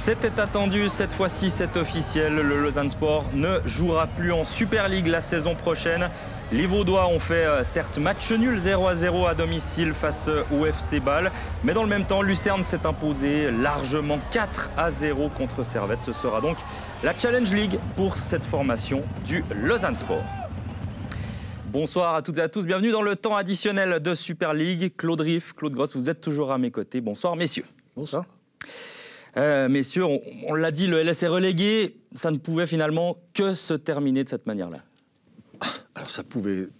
C'était attendu, cette fois-ci c'est officiel, le Lausanne Sport ne jouera plus en Super League la saison prochaine. Les Vaudois ont fait certes match nul 0-0 à domicile face au FC Bâle, mais dans le même temps Lucerne s'est imposé largement 4-0 contre Servette. Ce sera donc la Challenge League pour cette formation du Lausanne Sport. Bonsoir à toutes et à tous, bienvenue dans le temps additionnel de Super League. Claude Riff, Claude Gross, vous êtes toujours à mes côtés. Bonsoir messieurs. Bonsoir. Messieurs, on l'a dit, le LS est relégué, ça ne pouvait finalement que se terminer de cette manière-là.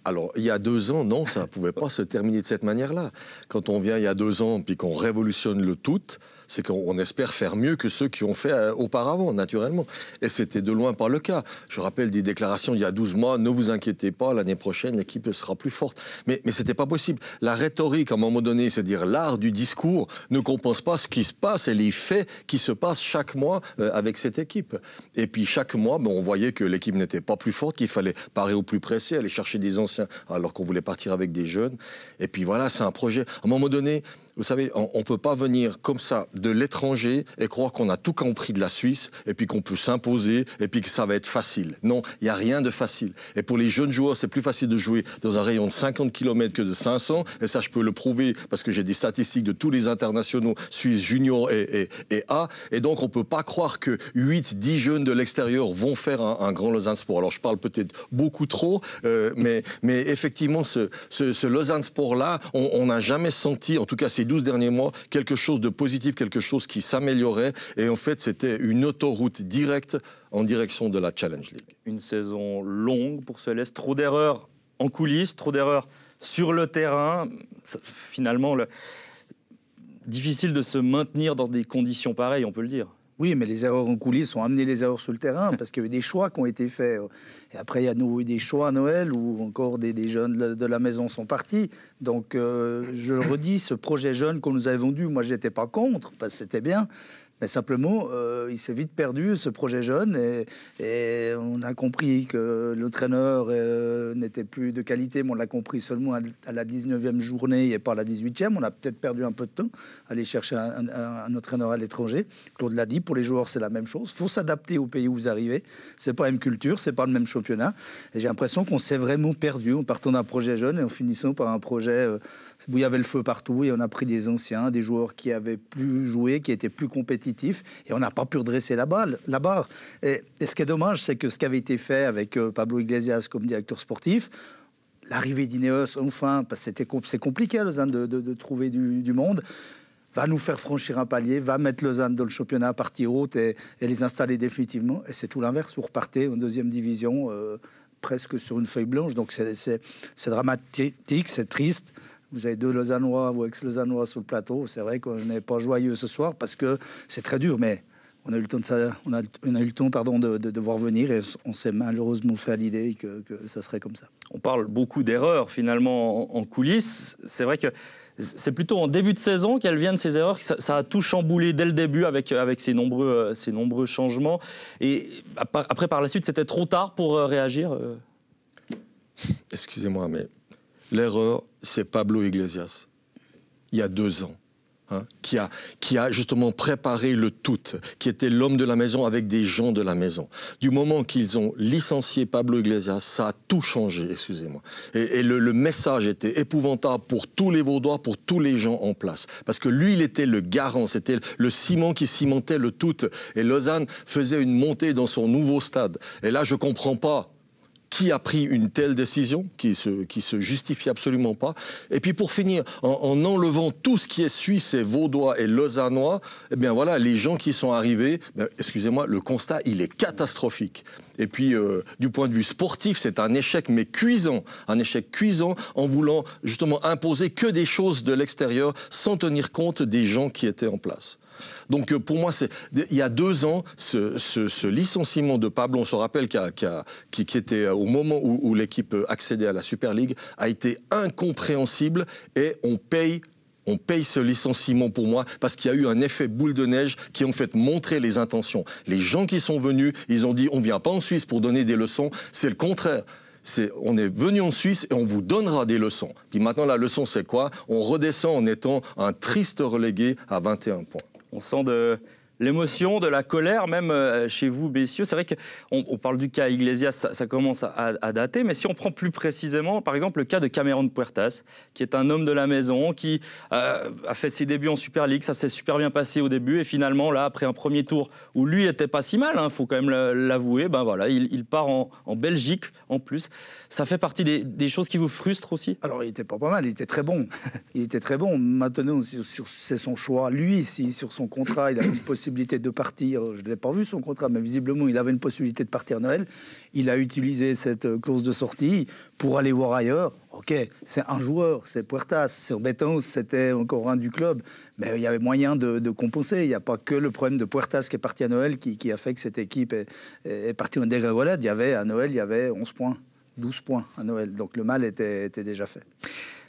Alors, il y a 2 ans, non, ça ne pouvait pas se terminer de cette manière-là. Quand on vient il y a 2 ans puis qu'on révolutionne le tout, c'est qu'on espère faire mieux que ceux qui ont fait auparavant, naturellement. Et c'était de loin pas le cas. Je rappelle des déclarations il y a 12 mois, ne vous inquiétez pas, l'année prochaine, l'équipe sera plus forte. Mais ce n'était pas possible. La rhétorique, à un moment donné, c'est-à-dire l'art du discours, ne compense pas ce qui se passe et les faits qui se passent chaque mois avec cette équipe. Et puis chaque mois, on voyait que l'équipe n'était pas plus forte, qu'il fallait parer au plus pressé, aller chercher des anciens, alors qu'on voulait partir avec des jeunes. Et puis voilà, c'est un projet. À un moment donné, vous savez, on ne peut pas venir comme ça de l'étranger et croire qu'on a tout compris de la Suisse et puis qu'on peut s'imposer et puis que ça va être facile. Non, il n'y a rien de facile. Et pour les jeunes joueurs, c'est plus facile de jouer dans un rayon de 50 km que de 500. Et ça, je peux le prouver parce que j'ai des statistiques de tous les internationaux suisses juniors et A. Et donc, on ne peut pas croire que 8-10 jeunes de l'extérieur vont faire un grand Lausanne Sport. Alors, je parle peut-être beaucoup trop, mais effectivement, ce Lausanne Sport-là, on n'a jamais senti, en tout cas ces 12 derniers mois, quelque chose de positif, quelque chose qui s'améliorait. Et en fait, c'était une autoroute directe en direction de la Challenge League. Une saison longue pour ce LS, trop d'erreurs en coulisses, trop d'erreurs sur le terrain. Finalement, difficile de se maintenir dans des conditions pareilles, on peut le dire. Oui, mais les erreurs en coulisses ont amené les erreurs sur le terrain parce qu'il y a eu des choix qui ont été faits. Et après, il y a eu des choix à Noël où encore des jeunes de la maison sont partis. Donc, je le redis, ce projet jeune qu'on nous avait vendu, moi, je n'étais pas contre parce que c'était bien. Mais simplement, il s'est vite perdu, ce projet jeune, et on a compris que l'entraîneur n'était plus de qualité, mais on l'a compris seulement à la 19e journée et pas à la 18e. On a peut-être perdu un peu de temps à aller chercher un entraîneur à l'étranger. Claude l'a dit, pour les joueurs, c'est la même chose. Il faut s'adapter au pays où vous arrivez. C'est pas la même culture, c'est pas le même championnat. Et j'ai l'impression qu'on s'est vraiment perdu en partant d'un projet jeune et en finissant par un projet où il y avait le feu partout, et on a pris des anciens, des joueurs qui avaient plus joué, qui étaient plus compétitifs, et on n'a pas pu redresser la barre. Et ce qui est dommage, c'est que ce qui avait été fait avec Pablo Iglesias comme directeur sportif, l'arrivée d'Ineos, enfin, parce que c'est compliqué à Lausanne de trouver du monde, va nous faire franchir un palier, va mettre Lausanne dans le championnat à partie haute et les installer définitivement. Et c'est tout l'inverse, vous repartez en 2e division, presque sur une feuille blanche. Donc c'est dramatique, c'est triste. Vous avez 2 Lausannois ou ex-Lausannois sur le plateau. C'est vrai qu'on n'est pas joyeux ce soir parce que c'est très dur, mais on a eu le temps de voir venir, et on s'est malheureusement fait à l'idée que ça serait comme ça. On parle beaucoup d'erreurs finalement en coulisses. C'est vrai que c'est plutôt en début de saison qu'elles viennent, ces erreurs. Ça a tout chamboulé dès le début avec ces nombreux changements. Et après, par la suite, c'était trop tard pour réagir. Excusez-moi, mais l'erreur, c'est Pablo Iglesias, il y a 2 ans, qui a justement préparé le tout, qui était l'homme de la maison avec des gens de la maison. Du moment qu'ils ont licencié Pablo Iglesias, ça a tout changé, excusez-moi. Et le message était épouvantable pour tous les Vaudois, pour tous les gens en place. Parce que lui, il était le garant, c'était le ciment qui cimentait le tout. Et Lausanne faisait une montée dans son nouveau stade. Et là, je ne comprends pas qui a pris une telle décision, qui se justifie absolument pas. Et puis pour finir, en enlevant tout ce qui est suisse et vaudois et lausannois, eh bien voilà, les gens qui sont arrivés, excusez-moi, le constat, il est catastrophique. Et puis, du point de vue sportif, c'est un échec, mais cuisant. Un échec cuisant en voulant justement imposer que des choses de l'extérieur sans tenir compte des gens qui étaient en place. Donc pour moi, il y a 2 ans, ce licenciement de Pablo, on se rappelle qui était au moment où l'équipe accédait à la Super League, a été incompréhensible, et on paye ce licenciement pour moi parce qu'il y a eu un effet boule de neige qui en fait montré les intentions. Les gens qui sont venus, ils ont dit on ne vient pas en Suisse pour donner des leçons, c'est le contraire. On est venu en Suisse et on vous donnera des leçons. Puis maintenant, la leçon, c'est quoi? On redescend en étant un triste relégué à 21 points. On sent de l'émotion, de la colère, même chez vous, messieurs. C'est vrai qu'on parle du cas Iglesias, ça commence à dater, mais si on prend plus précisément, par exemple, le cas de Cameron Puertas, qui est un homme de la maison, qui a fait ses débuts en Super League, ça s'est super bien passé au début, et finalement, là, après un premier tour où lui était pas si mal, faut quand même l'avouer, ben voilà, il part en Belgique en plus. Ça fait partie des choses qui vous frustrent aussi? Alors, il était pas mal, il était très bon. Il était très bon. Maintenant, c'est son choix. Lui, si sur son contrat, il a une possibilité de partir, je ne l'ai pas vu son contrat, mais visiblement, il avait une possibilité de partir à Noël. Il a utilisé cette clause de sortie pour aller voir ailleurs. Ok, c'est un joueur, c'est Puertas. C'est embêtant, c'était encore un du club. Mais il y avait moyen de compenser. Il n'y a pas que le problème de Puertas qui est parti à Noël qui a fait que cette équipe est partie en dégringolade. À Noël, il y avait 11 points. 12 points à Noël, donc le mal était déjà fait.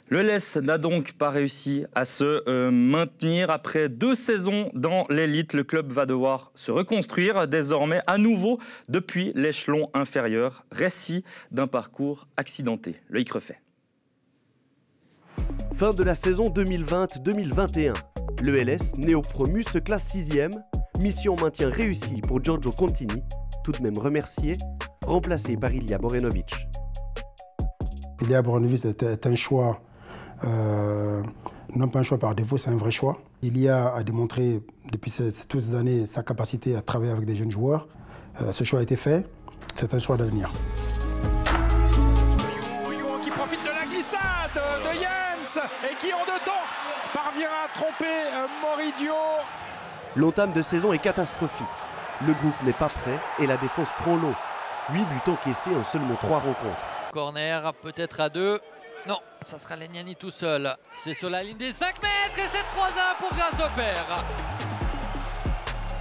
Le LS n'a donc pas réussi à se maintenir. Après 2 saisons dans l'élite, le club va devoir se reconstruire désormais à nouveau depuis l'échelon inférieur. Récit d'un parcours accidenté. Loïc Refait. Fin de la saison 2020-2021. Le LS, néo-promu, se classe 6e. Mission maintien réussie pour Giorgio Contini, tout de même remercié, remplacé par Ilija Borenović. Ilija Borenović est un choix, non pas un choix par défaut, c'est un vrai choix. Ilija a démontré depuis toutes ces années sa capacité à travailler avec des jeunes joueurs. Ce choix a été fait, c'est un choix d'avenir. Qui profite de la glissade de Jens et qui en 2 temps parvient à tromper Moridio. L'entame de saison est catastrophique. Le groupe n'est pas prêt et la défense prend l'eau. 8 buts encaissés en seulement 3 rencontres. Corner, peut-être à 2. Non, ça sera Legnani tout seul. C'est sur la ligne des 5 mètres et c'est 3-1 pour Grasshopper.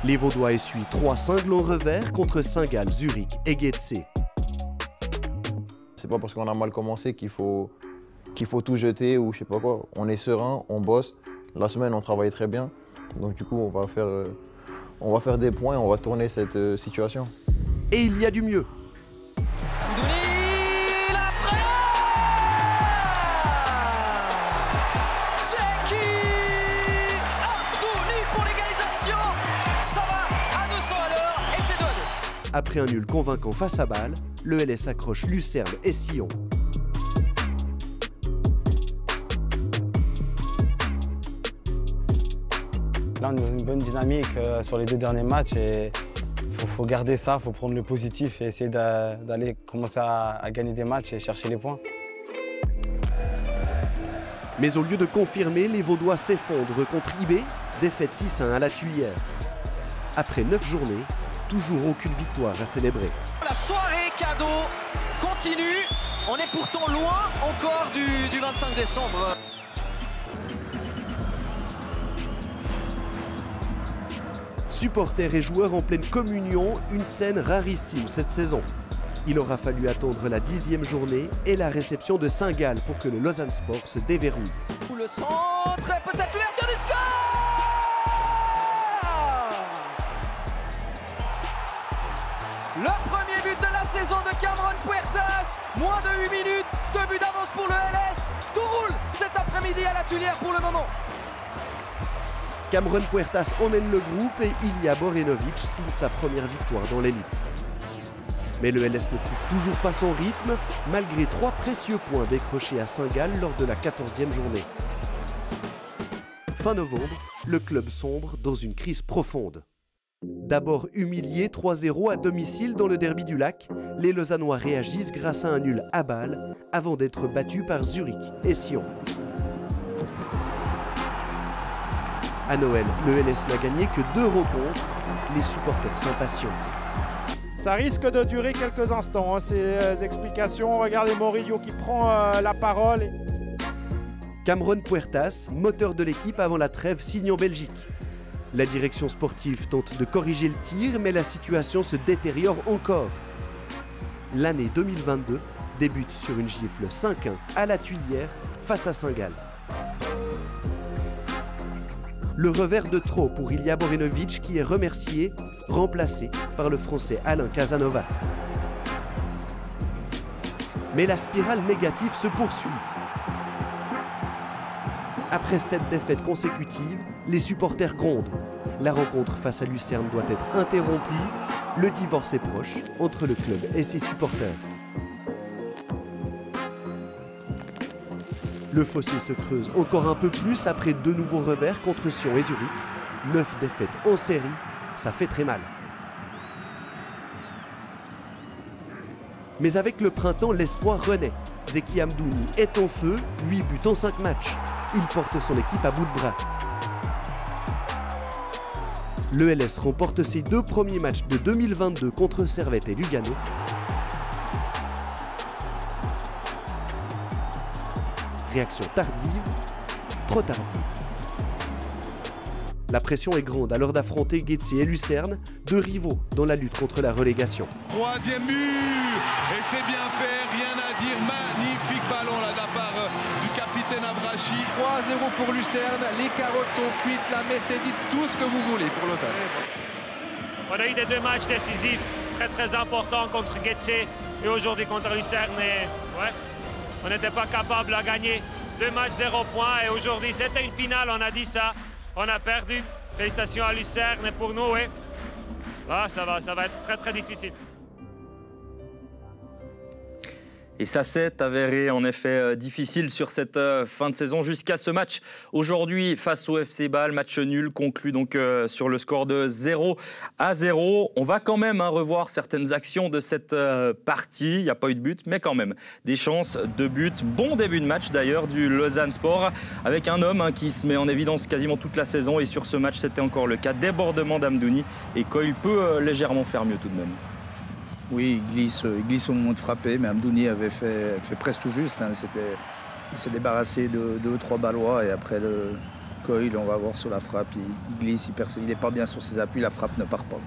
Les Vaudois essuient 3 cinglants revers contre Saint-Gall, Zurich et Getse. C'est pas parce qu'on a mal commencé qu'il faut tout jeter ou je sais pas quoi. On est serein, on bosse. La semaine, on travaille très bien. Donc du coup, on va faire des points et on va tourner cette situation. Et il y a du mieux. Après un nul convaincant face à Bâle, le LS accroche Lucerne et Sion. Là, on est dans une bonne dynamique sur les 2 derniers matchs et il faut garder ça, il faut prendre le positif et essayer d'aller commencer à gagner des matchs et chercher les points. Mais au lieu de confirmer, les Vaudois s'effondrent contre IB, défaite 6-1 à la Tuilière. Après 9 journées, toujours aucune victoire à célébrer. La soirée cadeau continue. On est pourtant loin encore du 25 décembre. Supporters et joueurs en pleine communion, une scène rarissime cette saison. Il aura fallu attendre la 10e journée et la réception de Saint-Gall pour que le Lausanne Sport se déverrouille. Le centre et peut-être l'ouverture du score. Le premier but de la saison de Cameron Puertas. Moins de 8 minutes, 2 buts d'avance pour le LS. Tout roule cet après-midi à la Tuilière pour le moment. Cameron Puertas emmène le groupe et Ilija Borenović signe sa première victoire dans l'élite. Mais le LS ne trouve toujours pas son rythme, malgré 3 précieux points décrochés à Saint-Gall lors de la 14e journée. Fin novembre, le club sombre dans une crise profonde. D'abord humiliés 3-0 à domicile dans le derby du Lac, les Lausannois réagissent grâce à un nul à Bâle avant d'être battus par Zurich et Sion. À Noël, le LS n'a gagné que 2 rencontres. Les supporters s'impatientent. Ça risque de durer quelques instants, ces explications. Regardez Moridio qui prend la parole. Cameron Puertas, moteur de l'équipe avant la trêve, signe en Belgique. La direction sportive tente de corriger le tir, mais la situation se détériore encore. L'année 2022 débute sur une gifle 5-1 à la Tuilière face à Saint-Gall. Le revers de trop pour Ilija Borenović qui est remercié, remplacé par le Français Alain Casanova. Mais la spirale négative se poursuit. Après 7 défaites consécutives, les supporters grondent. La rencontre face à Lucerne doit être interrompue. Le divorce est proche entre le club et ses supporters. Le fossé se creuse encore un peu plus après 2 nouveaux revers contre Sion et Zurich. 9 défaites en série, ça fait très mal. Mais avec le printemps, l'espoir renaît. Zeki Amdouni est en feu, 8 buts en 5 matchs. Il porte son équipe à bout de bras. Le LS remporte ses 2 premiers matchs de 2022 contre Servette et Lugano. Réaction tardive, trop tardive. La pression est grande alors d'affronter Getse et Lucerne, 2 rivaux dans la lutte contre la relégation. 3e but, et c'est bien fait, rien à dire, magnifique ballon là de la part du capitaine Abrachi. 3-0 pour Lucerne, les carottes sont cuites, la messe est dite, tout ce que vous voulez pour Lausanne. On a eu des 2 matchs décisifs, très importants contre Getse et aujourd'hui contre Lucerne. Et, ouais, on n'était pas capable de gagner 2 matchs, 0 points. Et aujourd'hui, c'était une finale, on a dit ça. On a perdu. Félicitations à Lucerne et pour nous, oui. Ah, ça va être très difficile. Et ça s'est avéré en effet difficile sur cette fin de saison jusqu'à ce match. Aujourd'hui, face au FC Bâle, match nul conclu donc sur le score de 0-0. On va quand même revoir certaines actions de cette partie. Il n'y a pas eu de but, mais quand même des chances de but. Bon début de match d'ailleurs du Lausanne Sport avec un homme qui se met en évidence quasiment toute la saison. Et sur ce match, c'était encore le cas. Débordement d'Amdouni. Et Coyle peut légèrement faire mieux tout de même. Oui, il glisse au moment de frapper, mais Amdouni avait fait presque tout juste. Hein. Il s'est débarrassé de 2 ou 3 Balois et après le Coyle, on va voir sur la frappe, il glisse, il n'est pas bien sur ses appuis, la frappe ne part pas.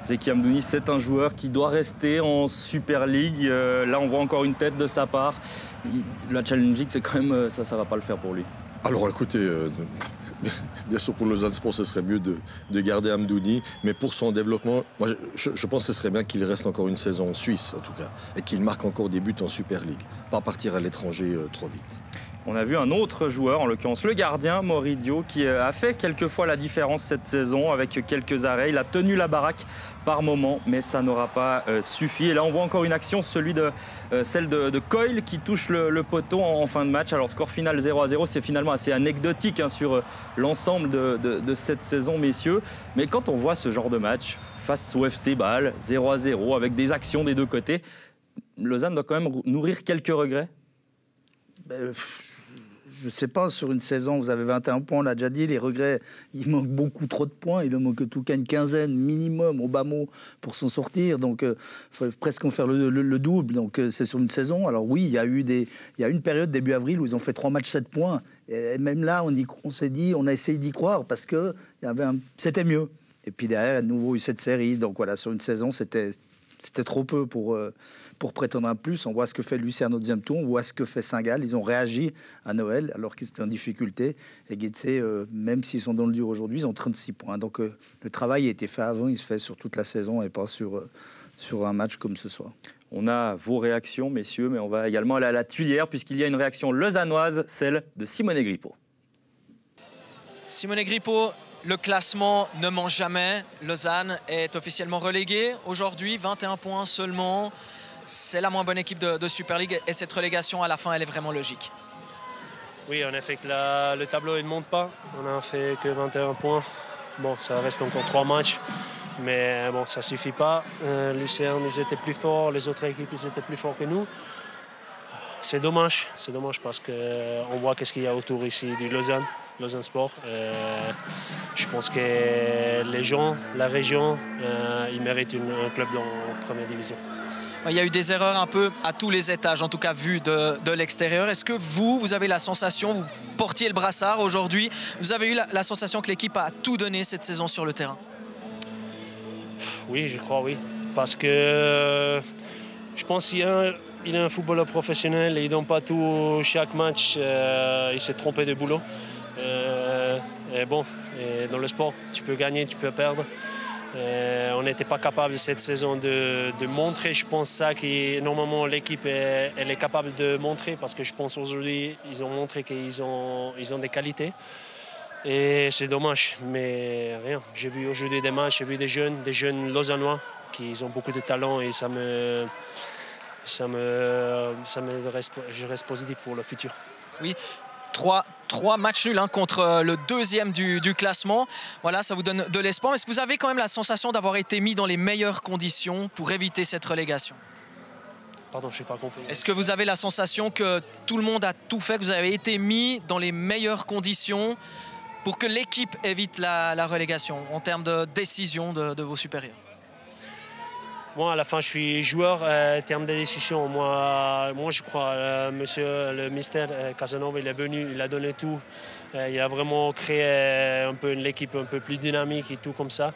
Zeki Amdouni, c'est un joueur qui doit rester en Super League. Là, on voit encore une tête de sa part. La Challenge League, c'est quand même ça va pas le faire pour lui. Alors écoutez, bien sûr pour Lausanne Sport, ce serait mieux de garder Amdouni, mais pour son développement, moi, je pense que ce serait bien qu'il reste encore une saison en Suisse, en tout cas, et qu'il marque encore des buts en Super League, pas partir à l'étranger trop vite. On a vu un autre joueur, en l'occurrence le gardien, Moridio, qui a fait quelquefois la différence cette saison avec quelques arrêts. Il a tenu la baraque par moment, mais ça n'aura pas suffi. Et là, on voit encore une action, celle de Coyle qui touche le poteau en fin de match. Alors, score final 0-0, c'est finalement assez anecdotique sur l'ensemble de cette saison, messieurs. Mais quand on voit ce genre de match face au FC Bâle, 0-0, avec des actions des 2 côtés, Lausanne doit quand même nourrir quelques regrets. Je ne sais pas, sur une saison, vous avez 21 points, on l'a déjà dit, les regrets, il manque beaucoup trop de points, il en manque en tout cas une quinzaine minimum au bas mot pour s'en sortir, donc il faut presque en faire le double, donc c'est sur une saison. Alors oui, il y a une période début avril où ils ont fait 3 matchs 7 points, et même là on a essayé d'y croire parce que c'était mieux. Et puis derrière, il y a de nouveau eu cette série, donc voilà, sur une saison, c'était trop peu pour prétendre à plus. On voit ce que fait Lucerne au 2e tour, on voit ce que fait Saint-Gall. Ils ont réagi à Noël alors qu'ils étaient en difficulté. Et Getse, même s'ils sont dans le dur aujourd'hui, ils ont 36 points. Donc le travail a été fait avant, il se fait sur toute la saison et pas sur un match comme ce soir. On a vos réactions, messieurs, mais on va également aller à la Tuilière puisqu'il y a une réaction lausannoise, celle de Simone Grippo. Simone Grippo, le classement ne ment jamais. Lausanne est officiellement reléguée. Aujourd'hui, 21 points seulement. C'est la moins bonne équipe de Super League et cette relégation, à la fin, elle est vraiment logique. Oui, en effet, le tableau ne monte pas. On n'a fait que 21 points. Bon, ça reste encore 3 matchs. Mais bon, ça ne suffit pas. Lucerne, ils étaient plus forts. Les autres équipes, ils étaient plus forts que nous. C'est dommage parce qu'on voit qu'est-ce qu'il y a autour ici du Lausanne Sport. Je pense que les gens, la région, ils méritent un club en première division. Il y a eu des erreurs un peu à tous les étages, en tout cas vu de l'extérieur. Est-ce que vous avez la sensation, vous portiez le brassard aujourd'hui, vous avez eu la sensation que l'équipe a tout donné cette saison sur le terrain? Oui, je crois, oui. Parce que je pense qu'il y a un footballeur professionnel et il ne donne pas tout chaque match. Il s'est trompé de boulot. Et bon, dans le sport, tu peux gagner, tu peux perdre. On n'était pas capable cette saison de montrer, je pense, ça que normalement l'équipe elle est capable de montrer parce que je pense aujourd'hui ils ont montré qu'ils ont des qualités. Et c'est dommage, mais rien. J'ai vu aujourd'hui des matchs, j'ai vu des jeunes lausannois qui ont beaucoup de talent et je reste positif pour le futur. Oui. Trois matchs nuls contre le deuxième du classement. Voilà, ça vous donne de l'espoir. Est-ce que vous avez quand même la sensation d'avoir été mis dans les meilleures conditions pour éviter cette relégation? Pardon, je n'ai pas compris. Est-ce que vous avez la sensation que tout le monde a tout fait, que vous avez été mis dans les meilleures conditions pour que l'équipe évite la relégation en termes de décision de vos supérieurs? Moi, à la fin, je suis joueur en termes de décision. Moi, je crois, monsieur le ministère Casanova, il est venu, il a donné tout. Il a vraiment créé un peu l'équipe un peu plus dynamique et tout comme ça.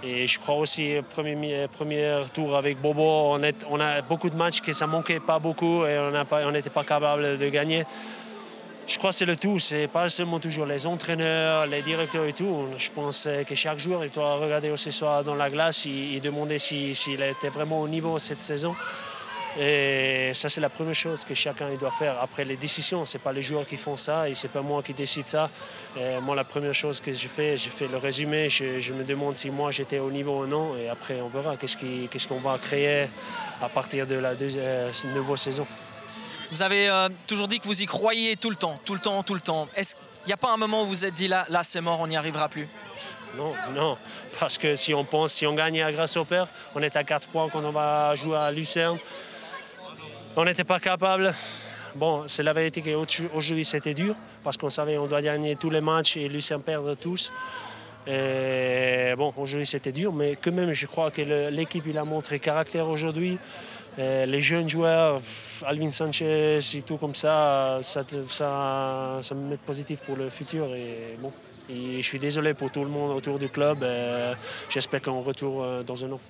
Et je crois aussi, premier tour avec Bobo, on a beaucoup de matchs que ça manquait pas beaucoup et on n'était pas capable de gagner. Je crois que c'est le tout, c'est pas seulement toujours les entraîneurs, les directeurs et tout. Je pense que chaque joueur, il doit regarder aussi soir dans la glace et demander s'il était vraiment au niveau cette saison. Et ça, c'est la première chose que chacun il doit faire. Après, les décisions, ce n'est pas les joueurs qui font ça et ce n'est pas moi qui décide ça. Et moi, la première chose que j'ai fait le résumé. Je me demande si moi, j'étais au niveau ou non. Et après, on verra qu'est-ce qu'on va créer à partir de la nouvelle saison. Vous avez toujours dit que vous y croyez tout le temps. Est-ce qu'il n'y a pas un moment où vous vous êtes dit là c'est mort, on n'y arrivera plus? Non. Parce que si on gagne à Grasshopper, on est à 4 points quand on va jouer à Lucerne. On n'était pas capable. Bon, c'est la vérité qu'aujourd'hui c'était dur parce qu'on savait qu'on doit gagner tous les matchs et Lucerne perdre tous. Et bon, aujourd'hui c'était dur, mais quand même je crois que l'équipe il a montré caractère aujourd'hui. Les jeunes joueurs, Alvin Sanchez et tout comme ça me met positif pour le futur. Et bon, je suis désolé pour tout le monde autour du club. J'espère qu'on retourne dans un an.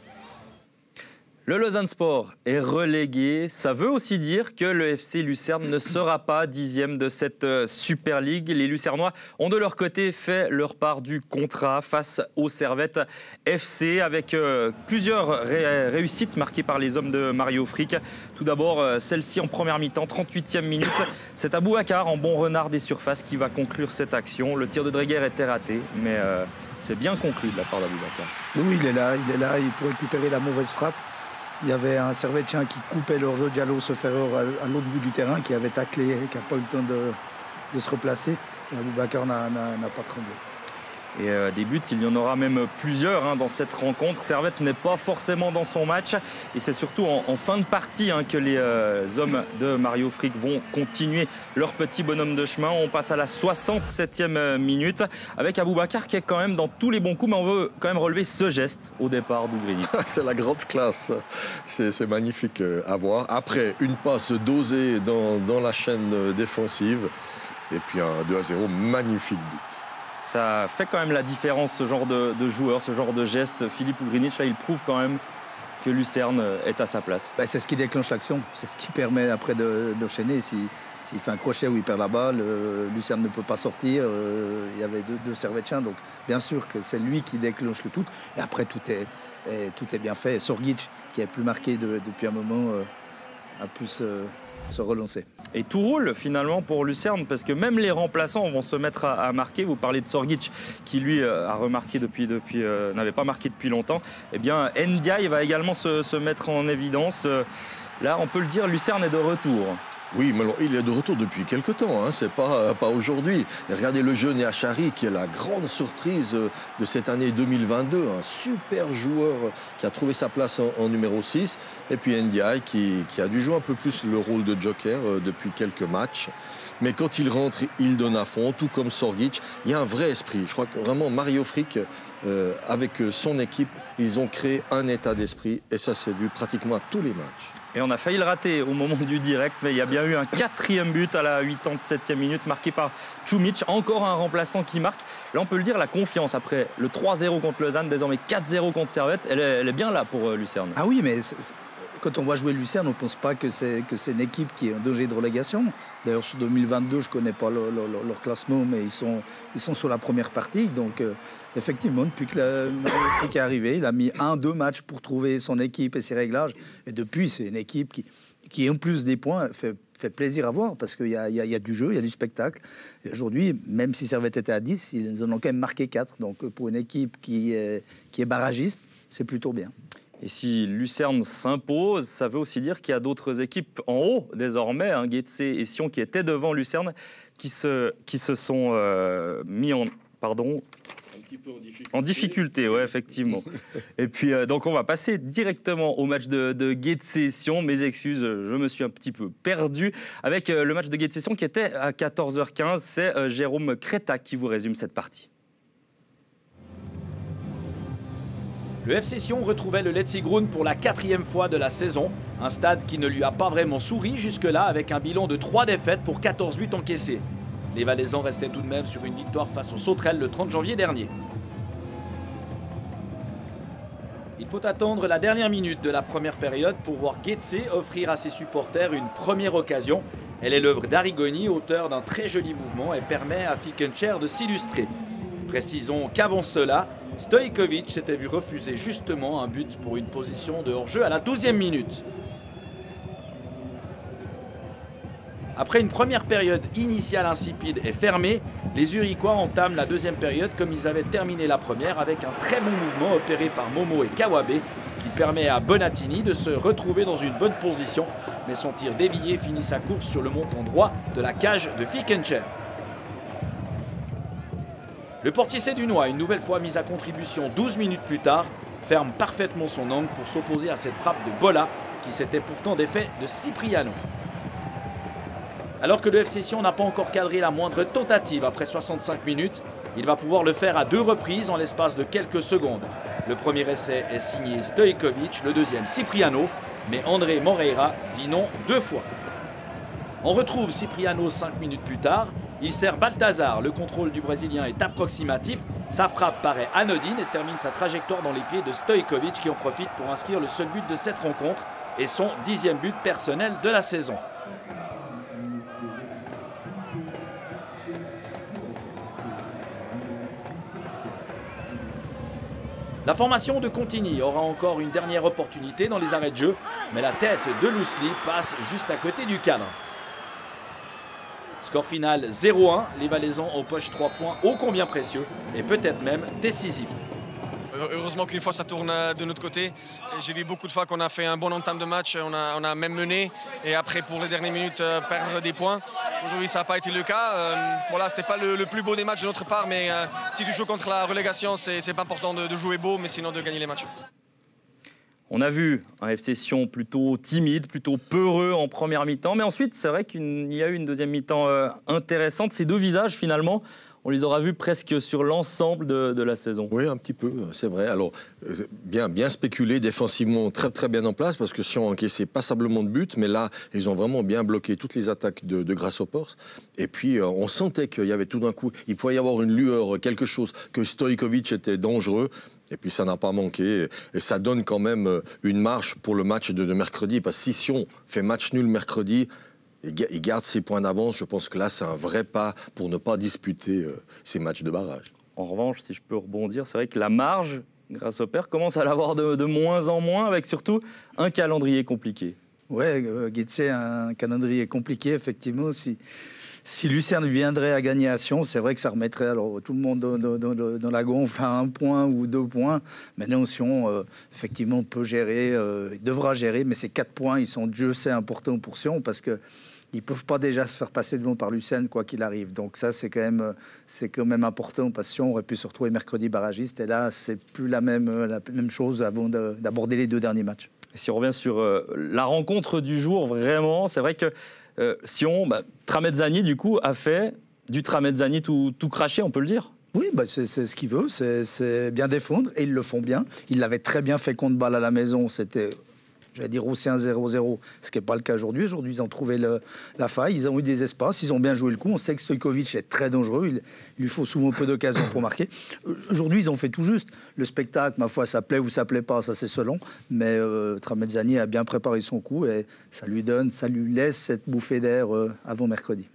Le Lausanne Sport est relégué. Ça veut aussi dire que le FC Lucerne ne sera pas 10e de cette Super League. Les Lucernois ont de leur côté fait leur part du contrat face au Servette FC avec plusieurs réussites marquées par les hommes de Mario Frick. Tout d'abord, celle-ci en première mi-temps, 38e minute. C'est Aboubacar en bon renard des surfaces qui va conclure cette action. Le tir de Dreger était raté, mais c'est bien conclu de la part d'Aboubacar. Oui, il est là, il peut récupérer la mauvaise frappe. Il y avait un Servetien qui coupait leur jeu, Diallo Seferrer à l'autre bout du terrain, qui avait taclé, qui n'a pas eu le temps de se replacer. Et Aboubacar n'a pas tremblé. Et des buts, il y en aura même plusieurs dans cette rencontre. Servette n'est pas forcément dans son match. Et c'est surtout en fin de partie que les hommes de Mario Frick vont continuer leur petit bonhomme de chemin. On passe à la 67e minute avec Aboubacar qui est quand même dans tous les bons coups. Mais on veut quand même relever ce geste au départ d'Ougrini. C'est la grande classe. C'est magnifique à voir. Après, une passe dosée dans la chaîne défensive. Et puis un 2-0, magnifique but. Ça fait quand même la différence, ce genre de joueur, ce genre de geste. Philippe Ugrinic, là, il prouve quand même que Lucerne est à sa place. C'est ce qui déclenche l'action. C'est ce qui permet après d'enchaîner. S'il fait un crochet où il perd la balle, Lucerne ne peut pas sortir. Il y avait deux Servettiens. Donc, bien sûr que c'est lui qui déclenche le tout. Et après, tout est bien fait. Sorgic, qui n'est plus marqué depuis un moment, a pu se relancer. Et tout roule finalement pour Lucerne parce que même les remplaçants vont se mettre à marquer. Vous parlez de Sorgic qui lui a remarqué n'avait pas marqué depuis longtemps. Eh bien Ndiaye va également se mettre en évidence. Là on peut le dire, Lucerne est de retour. Oui, mais il est de retour depuis quelque temps, c'est pas aujourd'hui. Et regardez le jeune Yachari qui est la grande surprise de cette année 2022. Un super joueur qui a trouvé sa place en numéro 6. Et puis Ndiaye qui a dû jouer un peu plus le rôle de joker depuis quelques matchs. Mais quand il rentre, il donne à fond, tout comme Sorgic. Il y a un vrai esprit. Je crois que vraiment Mario Frick, avec son équipe, ils ont créé un état d'esprit. Et ça s'est vu pratiquement à tous les matchs. Et on a failli le rater au moment du direct, mais il y a bien eu un 4e but à la 87e minute, marqué par Čumić. Encore un remplaçant qui marque. Là, on peut le dire, la confiance après le 3-0 contre Lausanne, désormais 4-0 contre Servette, elle est bien là pour Lucerne. Ah oui, mais quand on voit jouer Lucerne, on ne pense pas que c'est une équipe qui est en danger de relégation. D'ailleurs, sur 2022, je ne connais pas leur classement, mais ils sont sur la première partie. Donc, effectivement, depuis que Frick est arrivé, il a mis 1-2 matchs pour trouver son équipe et ses réglages. Et depuis, c'est une équipe qui qui en plus des points fait plaisir à voir parce qu'il y a du jeu, il y a du spectacle. Et aujourd'hui, même si Servette était à 10, ils en ont quand même marqué 4. Donc pour une équipe qui est barragiste, c'est plutôt bien. Et si Lucerne s'impose, ça veut aussi dire qu'il y a d'autres équipes en haut désormais, hein, Getse et Sion qui étaient devant Lucerne, qui se sont mis en... Pardon, en difficulté, ouais, effectivement. Et puis, donc, on va passer directement au match de Getse-Sion. Mes excuses, je me suis un petit peu perdu. Avec le match de Getse-Sion qui était à 14h15, c'est Jérôme Crétac qui vous résume cette partie. Le FC Sion retrouvait le Letzigrund pour la 4e fois de la saison. Un stade qui ne lui a pas vraiment souri jusque-là avec un bilan de 3 défaites pour 14 buts encaissés. Les Valaisans restaient tout de même sur une victoire face aux Sauterelles le 30 janvier dernier. Il faut attendre la dernière minute de la première période pour voir Getse offrir à ses supporters une première occasion. Elle est l'œuvre d'Arigoni, auteur d'un très joli mouvement et permet à Fickencher de s'illustrer. Précisons qu'avant cela, Stojkovic s'était vu refuser justement un but pour une position de hors-jeu à la 12e minute. Après une première période initiale insipide et fermée, les Uriquois entament la deuxième période comme ils avaient terminé la première avec un très bon mouvement opéré par Momo et Kawabe qui permet à Bonatini de se retrouver dans une bonne position, mais son tir dévié finit sa course sur le montant droit de la cage de Fickencher. Le portier sédunois, une nouvelle fois mis à contribution 12 minutes plus tard, ferme parfaitement son angle pour s'opposer à cette frappe de Bola qui s'était pourtant défait de Cipriano. Alors que le FC Sion n'a pas encore cadré la moindre tentative après 65 minutes, il va pouvoir le faire à 2 reprises en l'espace de quelques secondes. Le premier essai est signé Stojkovic, le deuxième Cipriano, mais André Moreira dit non 2 fois. On retrouve Cipriano 5 minutes plus tard, il sert Balthazar, le contrôle du Brésilien est approximatif, sa frappe paraît anodine et termine sa trajectoire dans les pieds de Stojkovic qui en profite pour inscrire le seul but de cette rencontre et son 10e but personnel de la saison. La formation de Contigny aura encore une dernière opportunité dans les arrêts de jeu, mais la tête de Loosely passe juste à côté du cadre. Score final 0-1, les Valaisans empochent 3 points ô combien précieux et peut-être même décisifs. Heureusement qu'une fois ça tourne de notre côté. J'ai vu beaucoup de fois qu'on a fait un bon entame de match, on a même mené et après pour les dernières minutes perdre des points. Aujourd'hui ça n'a pas été le cas. Voilà, c'était pas le plus beau des matchs de notre part, mais si tu joues contre la relégation, c'est pas important de jouer beau, mais sinon de gagner les matchs. On a vu un FC Sion plutôt timide, plutôt peureux en première mi-temps, mais ensuite c'est vrai qu'il y a eu une deuxième mi-temps intéressante. Ces deux visages finalement, on les aura vus presque sur l'ensemble de la saison. Oui, un petit peu, c'est vrai. Alors, bien spéculé, défensivement, très bien en place, parce que Sion a encaissé passablement de buts, mais là, ils ont vraiment bien bloqué toutes les attaques de Grasshoppers. Et puis, on sentait qu'il y avait tout d'un coup, il pouvait y avoir une lueur, quelque chose, que Stojkovic était dangereux. Et puis ça n'a pas manqué. Et ça donne quand même une marche pour le match de mercredi. Parce que si Sion fait match nul mercredi, il garde ses points d'avance. Je pense que là, c'est un vrai pas pour ne pas disputer ces matchs de barrage. En revanche, si je peux rebondir, c'est vrai que la marge, Grasshopper, commence à l'avoir de moins en moins, avec surtout un calendrier compliqué. Ouais, Getse a un calendrier compliqué, effectivement. Si Lucerne viendrait à gagner à Sion, c'est vrai que ça remettrait alors, tout le monde dans la gonfle à 1 point ou 2 points. Maintenant, Sion, effectivement, peut gérer, il devra gérer, mais ces 4 points, ils sont, Dieu sait, importants pour Sion parce qu'ils ne peuvent pas déjà se faire passer devant par Lucerne, quoi qu'il arrive. Donc ça, c'est quand même important parce que Sion aurait pu se retrouver mercredi barragiste. Et là, c'est plus la même chose avant d'aborder les 2 derniers matchs. Si on revient sur la rencontre du jour, vraiment, c'est vrai que Sion, Tramezzani, du coup, a fait du Tramezzani tout craché, on peut le dire. Oui, c'est ce qu'il veut, c'est bien défendre, et ils le font bien. Ils l'avaient très bien fait contre balle à la maison, c'était, j'allais dire, aussi un 0-0, ce qui n'est pas le cas aujourd'hui. Aujourd'hui, ils ont trouvé la faille, ils ont eu des espaces, ils ont bien joué le coup. On sait que Stojkovic est très dangereux, il lui faut souvent peu d'occasions pour marquer. Aujourd'hui, ils ont fait tout juste. Le spectacle, ma foi, ça plaît ou ça plaît pas, ça c'est selon. Mais Tramezzani a bien préparé son coup et ça lui laisse cette bouffée d'air avant mercredi.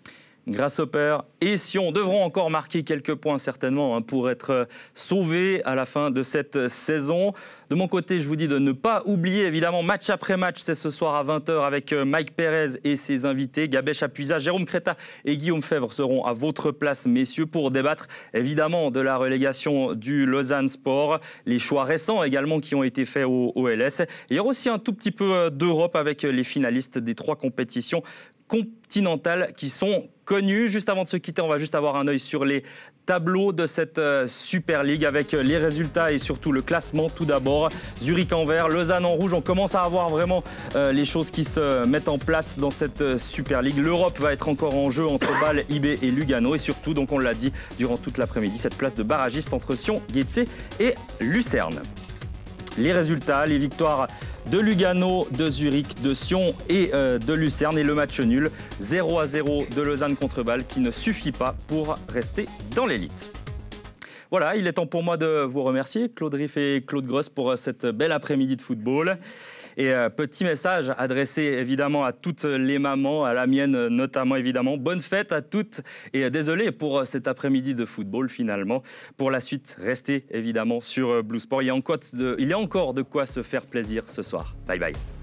Grasshopper et Sion devront encore marquer quelques points certainement pour être sauvés à la fin de cette saison. De mon côté, je vous dis de ne pas oublier, évidemment, match après match, c'est ce soir à 20h avec Mike Pérez et ses invités. Gabès Chapuisat, Jérôme Créta et Guillaume Fèvre seront à votre place, messieurs, pour débattre évidemment de la relégation du Lausanne Sport, les choix récents également qui ont été faits au LS. Et il y aura aussi un tout petit peu d'Europe avec les finalistes des 3 compétitions continentales qui sont connues. Juste avant de se quitter, on va juste avoir un œil sur les tableaux de cette Super League avec les résultats et surtout le classement. Tout d'abord, Zurich en vert, Lausanne en rouge. On commence à avoir vraiment les choses qui se mettent en place dans cette Super League. L'Europe va être encore en jeu entre Bâle, IB et Lugano. Et surtout, donc on l'a dit, durant toute l'après-midi, cette place de barragiste entre Sion, Getse et Lucerne. Les résultats, les victoires de Lugano, de Zurich, de Sion et de Lucerne et le match nul 0-0 de Lausanne contre Bâle qui ne suffit pas pour rester dans l'élite. Voilà, il est temps pour moi de vous remercier, Claude Riff et Claude Gross, pour cette belle après-midi de football. Et petit message adressé évidemment à toutes les mamans, à la mienne notamment évidemment. Bonne fête à toutes et désolé pour cet après-midi de football finalement. Pour la suite, restez évidemment sur Blue Sport. Il y a encore de quoi se faire plaisir ce soir. Bye bye.